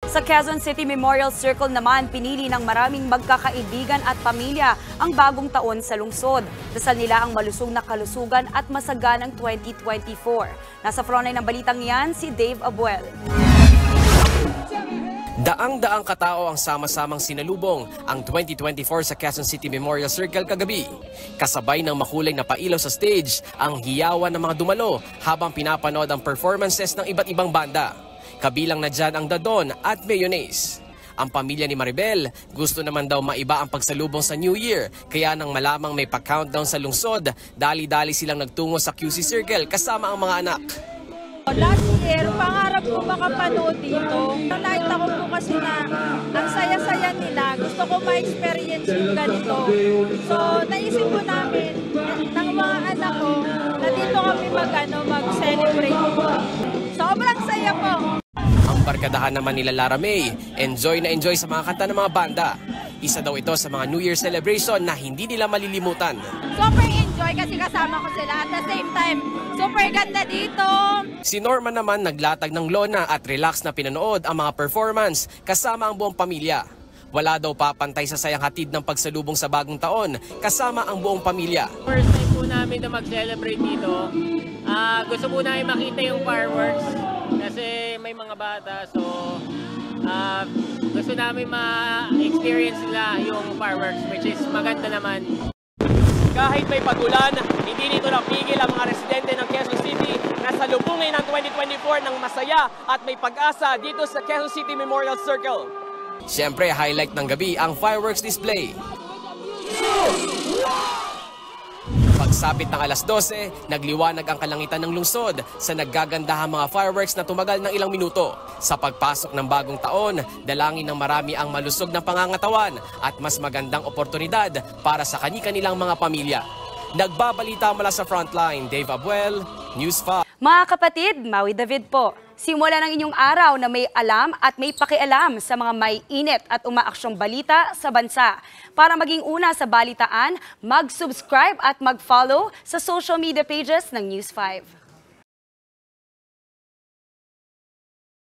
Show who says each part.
Speaker 1: Sa Quezon City Memorial Circle naman, pinili ng maraming magkakaibigan at pamilya ang bagong taon sa lungsod. Dasal nila ang malusog na kalusugan at masaganang 2024. Nasa frontline ng balitang yan, si Dave Abuel.
Speaker 2: Daang-daang katao ang sama-samang sinalubong ang 2024 sa Quezon City Memorial Circle kagabi. Kasabay ng makulay na pailaw sa stage ang hiyawan ng mga dumalo habang pinapanood ang performances ng iba't ibang banda. Kabilang na dyan ang Dadon at Mayonnaise. Ang pamilya ni Maribel gusto naman daw maiba ang pagsalubong sa New Year, kaya nang malamang may pa-countdown sa lungsod, dali-dali silang nagtungo sa QC Circle kasama ang mga anak.
Speaker 3: Last year, pangarap ko makapanood dito. Nakita ko po kasi na ang saya-saya nila. Gusto ko ma-experience yung ganito. So, naisip ko namin ng mga anak ko na dito kami mag-celebrate. Sobrang saya po.
Speaker 2: Ang barkadahan naman nila Lara May, enjoy na enjoy sa mga kanta ng mga banda. Isa daw ito sa mga New Year celebration na hindi nila malilimutan.
Speaker 3: Super enjoy kasi kasama ko sila at the same time, super ganda dito.
Speaker 2: Si Norman naman naglatag ng lona at relax na pinanood ang mga performance kasama ang buong pamilya. Wala daw papantay sa sayang hatid ng pagsalubong sa bagong taon kasama ang buong pamilya.
Speaker 4: First time po namin na mag-celebrate dito. Gusto po namin makita yung fireworks kasi may mga bata, so gusto namin ma-experience nila yung fireworks, which is maganda naman.
Speaker 5: Kahit may pag-ulan, hindi nito napigil ang mga residente ng Quezon City na salubungin ang 2024 ng masaya at may pag-asa dito sa Quezon City Memorial Circle.
Speaker 2: Siyempre, highlight ng gabi ang fireworks display. Pagsapit ng alas 12, nagliwanag ang kalangitan ng lungsod sa naggagandahang mga fireworks na tumagal ng ilang minuto. Sa pagpasok ng bagong taon, dalangin ng marami ang malusog na pangangatawan at mas magandang oportunidad para sa kani-kanilang mga pamilya. Nagbabalita mula sa Frontline, Dave Abuel, News 5.
Speaker 1: Mga kapatid, Maui David po. Simula ng inyong araw na may alam at may pakialam sa mga may init at umaaksyong balita sa bansa. Para maging una sa balitaan, mag-subscribe at mag-follow sa social media pages ng News 5.